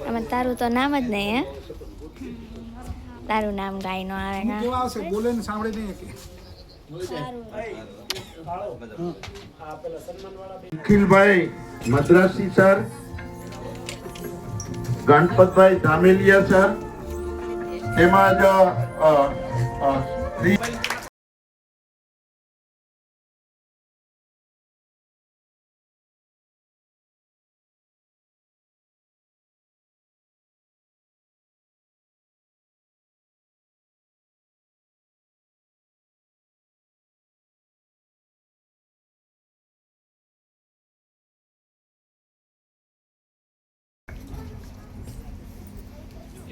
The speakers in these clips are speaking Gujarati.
આમાં તારું તો નામ જ નહીં હે, તારું નામ ગાય નો આવે ને કેવા આવશે બોલે ને સાંભળે નહીં કે નિખિલભાઈ મદ્રાસી સર, ગણપતભાઈ ધામેલિયા સર, તેમજ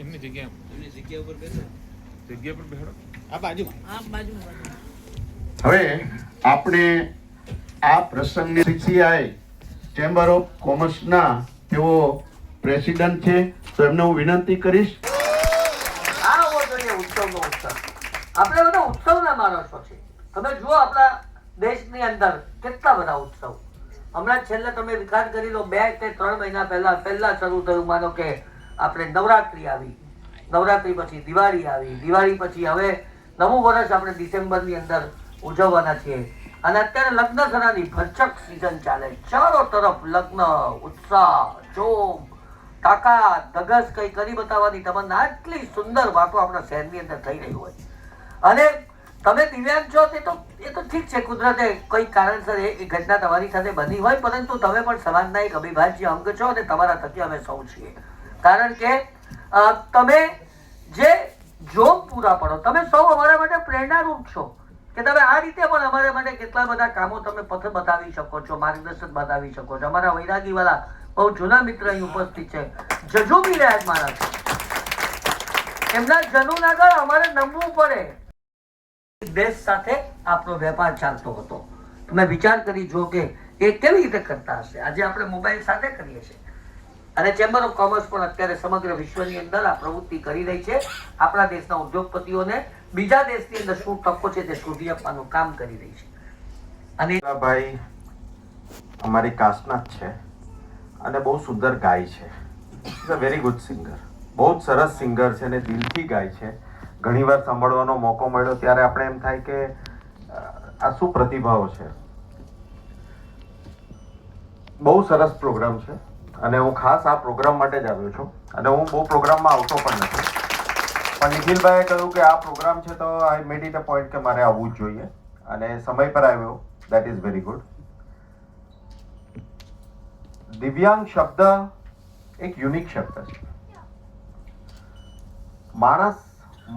એમની જગ્યા ઉપર બેસો, જગ્યા પર બેસો, આ બાજુમાં. હવે આપણે આ પ્રસંગની CCI ચેમ્બર ઓફ કોમર્સના તેઓ પ્રેસિડેન્ટ છે, તો એમને હું વિનંતી કરીશ. આ હોવો જોઈએ ઉત્સવનો ઉત્સવ. આપણે બધા ઉત્સવના માણસો છે. તમે જુઓ આપણા દેશની અંદર કેટલા બધા ઉત્સવ. હમણાં છેલ્લે તમે વિચાર કરી લો, 2 કે 3 મહિના પહેલા શરૂ થયું. માનો કે આપણે નવરાત્રી આવી, નવરાત્રી પછી દિવાળી આવી, દિવાળી પછી હવે નવું વર્ષ આપણે ડિસેમ્બરની અંદર ઉજવવાના છીએ. અને અત્યારે લગ્ન સરાની ભરચક સિઝન ચાલે, ચારો તરફ લગ્ન, ઉત્સાહ, જોમ, તાકાત, ધગસ કઈ કરી બતાવવાની તમન્ના, આટલી સુંદર વાતો આપણા શહેરની અંદર થઈ રહી હોય. અને તમે દિવ્યાંગ છો એ તો ઠીક છે, કુદરતે કઈ કારણસર એ ઘટના તમારી સાથે બની હોય, પરંતુ તમે પણ સમાજના એક અવિભાજ્ય અંગ છો અને તમારા થકી અમે સૌ છીએ. કારણ કે તમે જે જોગ પૂરા પડો, તમે સૌ અમારા માટે પ્રેરણારૂપ છો કે તમે આ રીતે પણ અમારા માટે કેટલા બધા કામો તમે પથ બતાવી શકો છો, માર્ગદર્શન બતાવી શકો છો. અમારા વૈરાગી વાળા બહુ જૂના મિત્ર અહીં ઉપસ્થિત છે, જજુમી રહ્યા મારા, એમના જનૂન આગળ અમારે નમવું પડે. દેશ સાથે આપણો વેપાર ચાલતો હતો. તમે વિચાર કરી જો કે એ કેવી રીતે કરતા હશે. આજે આપણે મોબાઈલ સાથે કરીએ છીએ અને ચેમ્બર ઓફ કોમર્સ પણ અત્યારે સમગ્ર વિશ્વની અંદર આ પ્રવૃત્તિ કરી રહી છે. આપણા દેશના ઉદ્યોગપતિઓને બીજા દેશની અંદર શું તકો છે તે શોધી આપવાનું કામ કરી રહી છે. અને ભાઈ અમારી કાસ્ટના જ છે અને બહુ સુંદર ગાય છે. Is a very good singer, બહુ જ સરસ સિંગર છે અને દિલથી ગાય છે. ઘણીવાર સાંભળવાનો મોકો મળ્યો ત્યારે આપણે એમ થાય કે આ શું પ્રતિભાઓ છે. બહુ સરસ પ્રોગ્રામ છે અને હું ખાસ આ પ્રોગ્રામ માટે જ આવ્યો છું અને હું બહુ પ્રોગ્રામમાં આવતો પણ નથી, પણ નિખિલભાઈએ કહ્યું કે આ પ્રોગ્રામ છે તો આઈ મેડ ઇટ અ પોઈન્ટ કે મારે આવવું જ જોઈએ અને સમય પર આવ્યો. That is very good. દિવ્યાંગ શબ્દ એક યુનિક શબ્દ છે. માણસ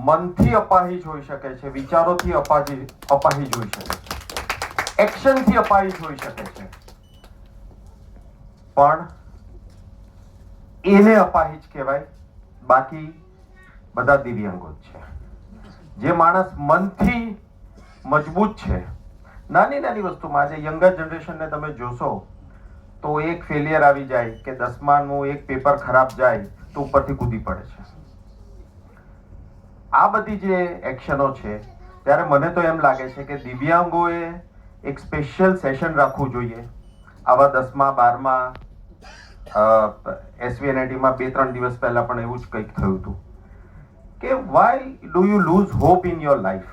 મનથી અપાહિજ હોઈ શકે છે, વિચારોથી અપાહિજ હોઈ શકે છે, એક્શનથી અપાહિજ હોઈ શકે છે, પણ એને અપાહિજ કહેવાય. બાકી બધા દિવ્યાંગો જ છે. જે માણસ મનથી મજબૂત છે, નાની નાની વસ્તુમાં, આજે યંગર જનરેશનને તમે જોશો તો એક ફેલિયર આવી જાય કે 10માનું એક પેપર ખરાબ જાય તો ઉપરથી કૂદી પડે છે. આ બધી જે એક્શનો છે, ત્યારે મને તો એમ લાગે છે કે દિવ્યાંગોએ એક સ્પેશિયલ સેશન રાખવું જોઈએ. આવા 10મા 12મા SVNITમાં 2-3 દિવસ પહેલા પણ એવું જ કંઈક થયું હતું કે why do you loose hope in your life.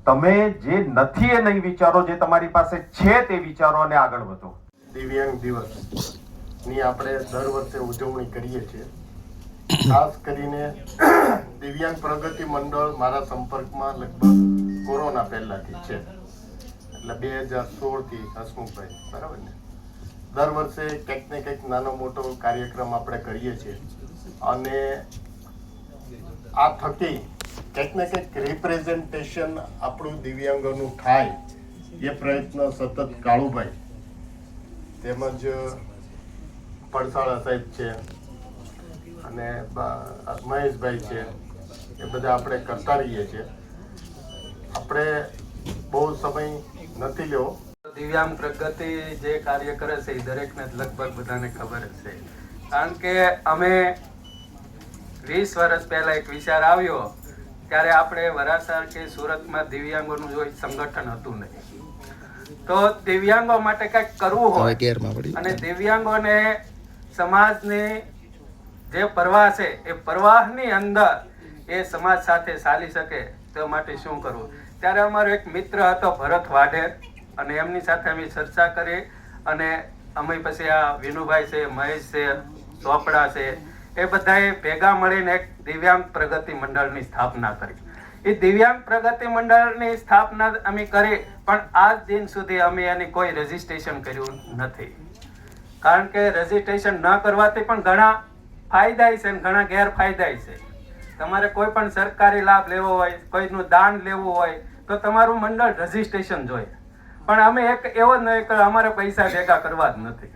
તમે જે નથી એ નહીં વિચારો, જે તમારી પાસે છે તે વિચારો અને આગળ વધો. દિવ્યાંગ દિવસની આપણે દર વર્ષે ઉજવણી કરીએ છીએ. ખાસ કરીને દિવ્યાંગ પ્રગતિ મંડળ મારા સંપર્કમાં લગભગ કોરોના પહેલાથી છે, એટલે 2016થી હસમુખભાઈ, બરાબર ને? દર વર્ષે કંઈક ને કંઈક નાનો મોટો કાર્યક્રમ આપણે કરીએ છીએ અને આ થકી કંઈક ને કંઈક રિપ્રેઝન્ટેશન આપણું દિવ્યાંગોનું થાય એ પ્રયત્ન સતત કાળુભાઈ તેમજ પડસાળા સાહેબ છે અને મહેશભાઈ છે, એ બધા આપણે કરતા રહીએ છીએ. આપણે બહુ સમય નથી લેવો. દિવ્યાંગ પ્રગતિ જે કાર્ય કરે છે એ દરેકને લગભગ બધાને ખબર જ છે. કારણ કે અમે 20 વર્ષ પહેલા એક વિચાર આવ્યો ત્યારે આપણે વરાસર કે સુરતમાં દિવ્યાંગોનું કોઈ સંગઠન હતું નહીં. તો દિવ્યાંગો માટે કંઈક કરવું હોય અને દિવ્યાંગોને સમાજની જે પ્રવાહ છે એ પ્રવાહની અંદર એ સમાજ સાથે ચાલી શકે તે માટે શું કરવું. ત્યારે અમારો એક મિત્ર હતો ભરત વાઢેર, અને એમની સાથે અમે ચર્ચા કરી અને અમે પછી આ વિનુભાઈ છે, મહેશ છે, ચોપડા છે, એ બધાએ ભેગા મળીને એક દિવ્યાંગ પ્રગતિ મંડળની સ્થાપના કરી. એ દિવ્યાંગ પ્રગતિ મંડળની સ્થાપના અમે કરી, પણ આજ દિન સુધી અમે એની કોઈ રજીસ્ટ્રેશન કર્યું નથી. કારણ કે રજીસ્ટ્રેશન ન કરવાથી પણ ઘણા ફાયદા છે અને ઘણા ગેરફાયદા છે. તમારે કોઈ પણ સરકારી લાભ લેવો હોય, કોઈનું દાન લેવું હોય તો તમારું મંડળ રજીસ્ટ્રેશન જોઈએ. પણ અમે એક એવો જ નહીં કે અમારે પૈસા ભેગા કરવા જ નથી.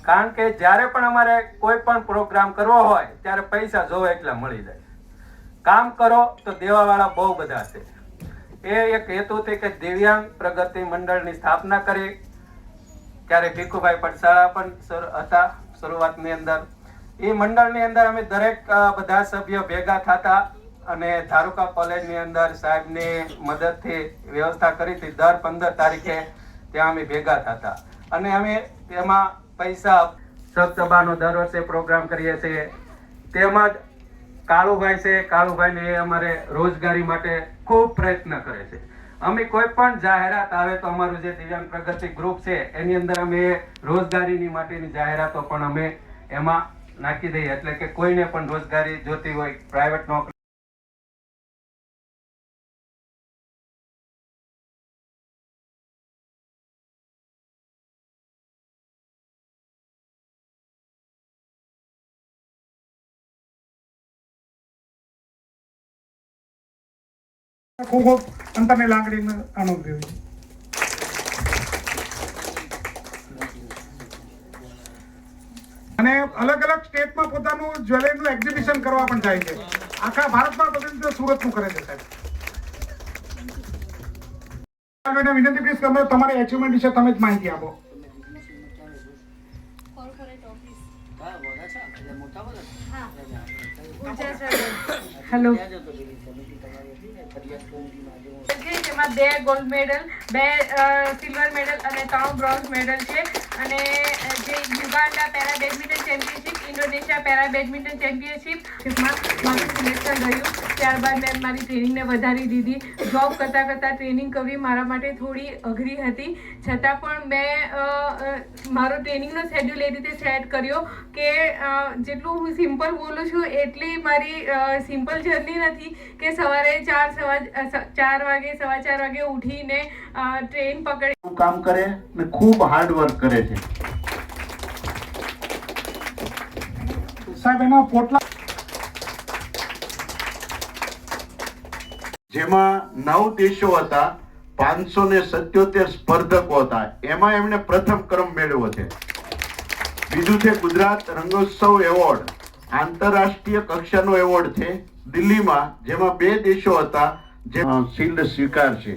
કારણ કે જ્યારે પણ અમારે કોઈ પણ પ્રોગ્રામ કરવો હોય ત્યારે પૈસા જોવે એટલે મળી જાય. કામ કરો તો દેવાવાળા બહુ બધા છે. એ એક હેતુથી કે દિવ્યાંગ પ્રગતિ મંડળની સ્થાપના કરી. ત્યારે ભીખુભાઈ પડસાળા પણ હતા શરૂઆતની અંદર. એ મંડળની અંદર અમે દરેક બધા સભ્યો ભેગા થતા અને ધારુકા કોલેજની અંદર સાહેબની મદદથી વ્યવસ્થા કરી હતી. દર 15 તારીખે ત્યાં અમે ભેગા થતા અને અમે તેમાં પૈસા સભ્યસભાનો દર વર્ષે પ્રોગ્રામ કરીએ છીએ. તેમજ કાળુભાઈ છે, કાળુભાઈને અમારે રોજગારી માટે ખૂબ પ્રયત્ન કરે છે. અમે કોઈ પણ જાહેરાત આવે તો અમારું જે દિવ્યાંગ પ્રગતિ ગ્રુપ છે એની અંદર અમે રોજગારીની માટેની જાહેરાતો પણ અમે એમાં નાખી દઈએ. એટલે કે કોઈને પણ રોજગારી જોતી હોય, પ્રાઇવેટ નોકરી ખૂબ ખૂબ અંતરની લાગણી અનુભવી છે. અને અલગ અલગ સ્ટેટમાં પોતાનું જ્વેલરીનું એક્ઝિબિશન કરવા પણ જાય છે. આખા ભારતમાં પ્રતિનિધિત્વ સુરતનું કરે છે સાહેબ. વિનંતી કરીશ કે અમે તમારી એચિવમેન્ટ વિશે તમે જ માહિતી આપો. હેલો. જેમાં 2 ગોલ્ડ મેડલ, 2 સિલ્વર મેડલ અને 3 બ્રોન્ઝ મેડલ છે. અને જે Uganda para badminton championship, Indonesia para badminton ચેમ્પિયનશિપમાં મારું સિલેક્શન રહ્યું. ત્યારબાદ મેં મારી ટ્રેનિંગને વધારી દીધી. જોબ કરતાં કરતાં ટ્રેનિંગ કરવી મારા માટે થોડી અઘરી હતી. છતાં પણ મેં મારો ટ્રેનિંગનો શેડ્યુલ એ રીતે સેટ કર્યો કે જેટલું હું સિમ્પલ બોલું છું એટલી મારી સિમ્પલ જર્ની નથી કે સવારે 4 વાગે, 4:15 વાગે ઉઠીને ટ્રેન પકડી કામ કરે ને ખૂબ હાર્ડ વર્ક કરે છે. સાહેબ એના પોટલા જેમાં 9 દેશો હતા, 577 સ્પર્ધકો હતા. એમાં એમણે પ્રથમ ક્રમ મેળવ્યો છે. બીજું છે ગુજરાત રંગોત્સવ એવોર્ડ, આંતરરાષ્ટ્રીય કક્ષાનો એવોર્ડ છે દિલ્હીમાં, જેમાં 2 દેશો હતા જે શિલ્ડ સ્વીકાર છે.